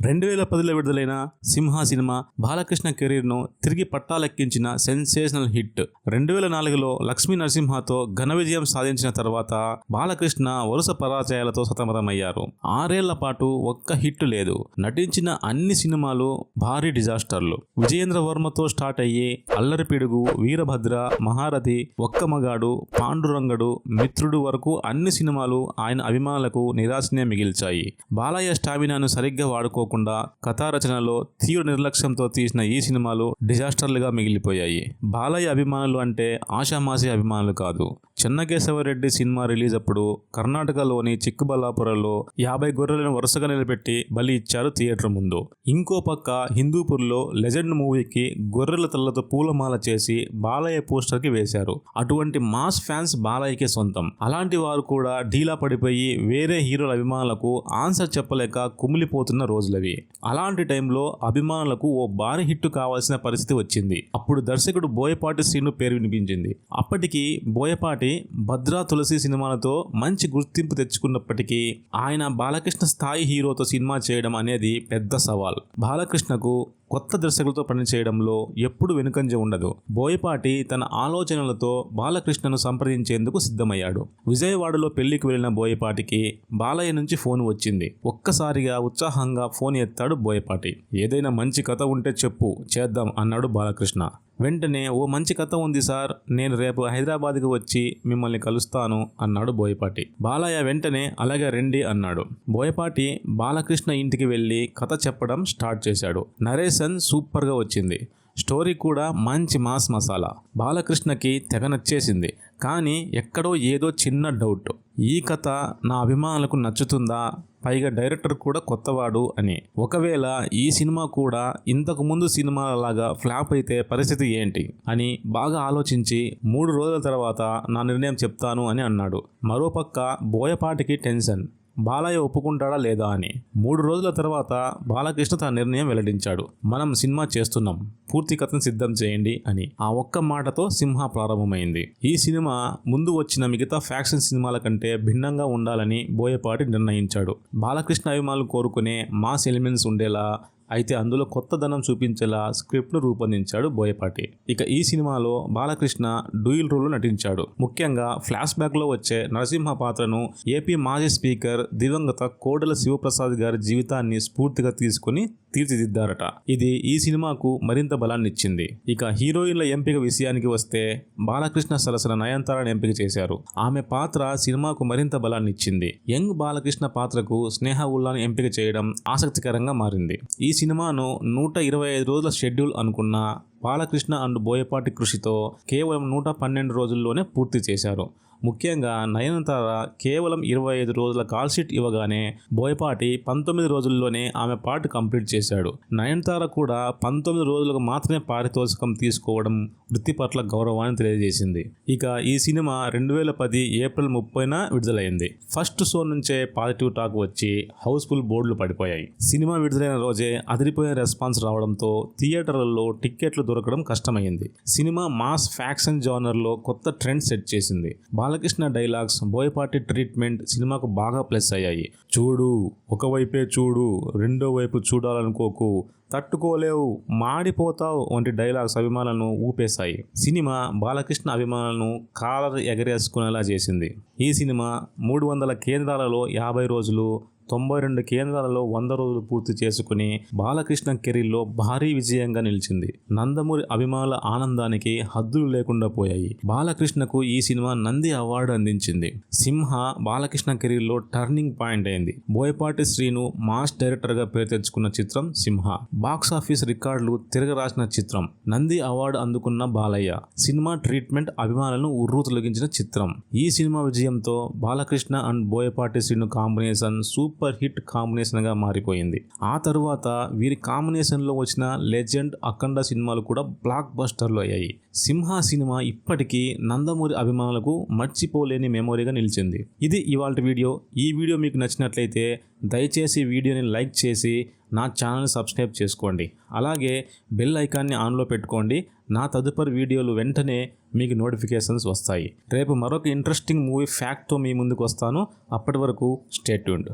2010లో విడుదలైన సింహ సినిమా బాలకృష్ణ కెరీర్ను తిరిగి పట్టాలెక్కించిన సెన్సేషనల్ హిట్. 2004లో లక్ష్మీ నరసింహతో ఘన విజయం సాధించిన తర్వాత బాలకృష్ణ వరుస పరాజయాలతో సతమతమయ్యారు. 6 ఏళ్ల పాటు ఒక్క హిట్ లేదు. నటించిన అన్ని సినిమాలు భారీ డిజాస్టర్లు. విజయేంద్ర వర్మతో స్టార్ట్ అయ్యి అల్లరిపిడుగు, వీరభద్ర, మహారథి, ఒక్క మగాడు, పాండురంగడు, మిత్రుడు వరకు అన్ని సినిమాలు ఆయన అభిమానులకు నిరాశనే మిగిల్చాయి. బాలయ్య స్టామినాను సరిగ్గా వాడుకోకుండా కథారచనలో తీవ్ర నిర్లక్ష్యంతో తీసిన ఈ సినిమాలు డిజాస్టర్లుగా మిగిలిపోయాయి. బాలయ్య అభిమానులు అంటే ఆషామాషి అభిమానులు కాదు. చెన్నకేశవరెడ్డి సినిమా రిలీజ్ అప్పుడు కర్ణాటకలోని చిక్కబల్లాపురంలో 50 గొర్రెలను వరుసగా నిలబెట్టి బలి ఇచ్చారు థియేటర్ ముందు. ఇంకో పక్క హిందూపూర్లో లెజెండ్ మూవీకి గొర్రెల తలలతో పూలమాల చేసి బాలయ్య పోస్టర్కి వేశారు. అటువంటి మాస్ ఫ్యాన్స్ బాలయ్యకే సొంతం. అలాంటి వారు కూడా ఢీలా పడిపోయి వేరే హీరోల అభిమానులకు ఆన్సర్ చెప్పలేక కుమిలిపోతున్న రోజులవి. అలాంటి టైంలో అభిమానులకు ఓ భారీ హిట్ కావాల్సిన పరిస్థితి వచ్చింది. అప్పుడు దర్శకుడు బోయపాటి శ్రీను పేరు వినిపించింది. అప్పటికి బోయపాటి భద్రా తులసి సినిమాలతో మంచి గుర్తింపు తెచ్చుకున్నప్పటికీ ఆయన బాలకృష్ణ స్థాయి హీరోతో సినిమా చేయడం అనేది పెద్ద సవాల్. బాలకృష్ణకు కొత్త దర్శకులతో పనిచేయడంలో ఎప్పుడు వెనుకంజ ఉండదు. బోయపాటి తన ఆలోచనలతో బాలకృష్ణను సంప్రదించేందుకు సిద్ధమయ్యాడు. విజయవాడలో పెళ్లికి వెళ్లిన బోయపాటికి బాలయ్య నుంచి ఫోన్ వచ్చింది. ఒక్కసారిగా ఉత్సాహంగా ఫోన్ ఎత్తాడు బోయపాటి. ఏదైనా మంచి కథ ఉంటే చెప్పు, చేద్దాం అన్నాడు బాలకృష్ణ. వెంటనే ఓ మంచి కథ ఉంది సార్, నేను రేపు హైదరాబాద్కి వచ్చి మిమ్మల్ని కలుస్తాను అన్నాడు బోయపాటి. బాలయ్య వెంటనే అలాగే రండి అన్నాడు. బోయపాటి బాలకృష్ణ ఇంటికి వెళ్ళి కథ చెప్పడం స్టార్ట్ చేశాడు. నరేషన్ సూపర్గా వచ్చింది. స్టోరీ కూడా మంచి మాస్ మసాలా. బాలకృష్ణకి తెగ నచ్చేసింది. కానీ ఎక్కడో ఏదో చిన్న డౌట్. ఈ కథ నా అభిమానులకు నచ్చుతుందా? పైగా డైరెక్టర్ కూడా కొత్తవాడు అని. ఒకవేళ ఈ సినిమా కూడా ఇంతకు ముందు సినిమాలలాగా ఫ్లాప్ అయితే పరిస్థితి ఏంటి అని బాగా ఆలోచించి 3 రోజుల తర్వాత నా నిర్ణయం చెప్తాను అని అన్నాడు. మరోపక్క బోయపాటికి టెన్షన్. బాలయ్య ఒప్పుకుంటాడా లేదా అని. 3 రోజుల తర్వాత బాలకృష్ణ తన నిర్ణయం వెల్లడించాడు. మనం సినిమా చేస్తున్నాం, పూర్తి కథను సిద్ధం చేయండి అని. ఆ ఒక్క మాటతో సింహ ప్రారంభమైంది. ఈ సినిమా ముందు వచ్చిన మిగతా ఫ్యాక్షన్ సినిమాల కంటే భిన్నంగా ఉండాలని బోయపాటి నిర్ణయించాడు. బాలకృష్ణ అభిమానులు కోరుకునే మాస్ ఎలిమెంట్స్ ఉండేలా, అయితే అందులో కొత్తదనం చూపించేలా స్క్రిప్ట్ను రూపొందించాడు బోయపాటి. ఇక ఈ సినిమాలో బాలకృష్ణ డ్యూయల్ రోల్లో నటించాడు. ముఖ్యంగా ఫ్లాష్ బ్యాక్లో వచ్చే నరసింహ పాత్రను ఏపీ మాజీ స్పీకర్ దివంగత కోడెల శివప్రసాద్ గారి జీవితాన్ని స్ఫూర్తిగా తీసుకుని తీర్చిదిద్దారట. ఇది ఈ సినిమాకు మరింత బలాన్నిచ్చింది. ఇక హీరోయిన్ల ఎంపిక విషయానికి వస్తే బాలకృష్ణ సరసన నయనతారను ఎంపిక చేశారు. ఆమె పాత్ర సినిమాకు మరింత బలాన్నిచ్చింది. యంగ్ బాలకృష్ణ పాత్రకు స్నేహ ఉల్లాని ఎంపిక చేయడం ఆసక్తికరంగా మారింది. ఈ సినిమాను 125 రోజుల షెడ్యూల్ అనుకున్న బాలకృష్ణ అండ్ బోయపాటి కృషితో కేవలం 112 రోజుల్లోనే పూర్తి చేశారు. ముఖ్యంగా నయనతార కేవలం 25 రోజుల కాల్ షీట్ ఇవ్వగానే బోయపాటి 19 రోజుల్లోనే ఆమె పార్ట్ కంప్లీట్ చేశాడు. నయనతార కూడా 19 రోజులకు మాత్రమే పారితోషికం తీసుకోవడం వృత్తి పట్ల గౌరవాన్ని తెలియజేసింది. ఇక ఈ సినిమా 2010 ఏప్రిల్ 30న విడుదలైంది. ఫస్ట్ షో నుంచే పాజిటివ్ టాక్ వచ్చి హౌస్ఫుల్ బోర్డులు పడిపోయాయి. సినిమా విడుదలైన రోజే అదిరిపోయిన రెస్పాన్స్ రావడంతో థియేటర్లలో టిక్కెట్లు దొరకడం కష్టమైంది. సినిమా మాస్ ఫ్యాక్షన్ జానర్లో కొత్త ట్రెండ్ సెట్ చేసింది. బాలకృష్ణ డైలాగ్స్, బోయపాటి ట్రీట్మెంట్ సినిమాకు బాగా ప్లస్ అయ్యాయి. చూడు, ఒకవైపే చూడు, రెండో వైపు చూడాలనుకోకు, తట్టుకోలేవు, మాడిపోతావు వంటి డైలాగ్స్ అభిమానులను ఊపేశాయి. సినిమా బాలకృష్ణ అభిమానులను కాలర్ ఎగరేసుకునేలా చేసింది. ఈ సినిమా 300 కేంద్రాలలో 50 రోజులు, 92 కేంద్రాలలో 100 రోజులు పూర్తి చేసుకుని బాలకృష్ణ కెరీర్లో భారీ విజయంగా నిలిచింది. నందమూరి అభిమానుల ఆనందానికి హద్దులు లేకుండా పోయాయి. బాలకృష్ణకు ఈ సినిమా నంది అవార్డు అందించింది. సింహ బాలకృష్ణ కెరీర్లో టర్నింగ్ పాయింట్ అయింది. బోయపాటి శ్రీను మాస్ డైరెక్టర్గా పేరు తెచ్చుకున్న చిత్రం సింహ. బాక్సాఫీస్ రికార్డులు తిరగరాసిన చిత్రం. నంది అవార్డు అందుకున్న బాలయ్య. సినిమా ట్రీట్మెంట్ అభిమానులను ఉర్రూ తొలగించిన చిత్రం. ఈ సినిమా విజయంతో Balakrishna and Boyapati Srinu combination super hit combination గా మారిపోయింది. ఆ తరువాత వీరి కాంబినేషన్ లో వచ్చిన లెజెండ్, అఖండ సినిమాలు కూడా బ్లాక్ బస్టర్లు అయ్యాయి. సింహ సినిమా ఇప్పటికీ నందమూరి అభిమానులకు మర్చిపోలేని మెమొరీగా నిలిచింది. ఇది ఇవాల్టి వీడియో. ఈ వీడియో మీకు నచ్చినట్లయితే దయచేసి వీడియోని లైక్ చేసి నా ఛానల్ని సబ్స్క్రైబ్ చేసుకోండి. అలాగే బెల్ ఐకాన్ని ఆన్లో పెట్టుకోండి. నా తదుపరి వీడియోలు వెంటనే మీకు నోటిఫికేషన్స్ వస్తాయి. రేపు మరొక ఇంట్రెస్టింగ్ మూవీ ఫ్యాక్ట్తో మీ ముందుకు వస్తాను. అప్పటి వరకు స్టే ట్యూన్డ్.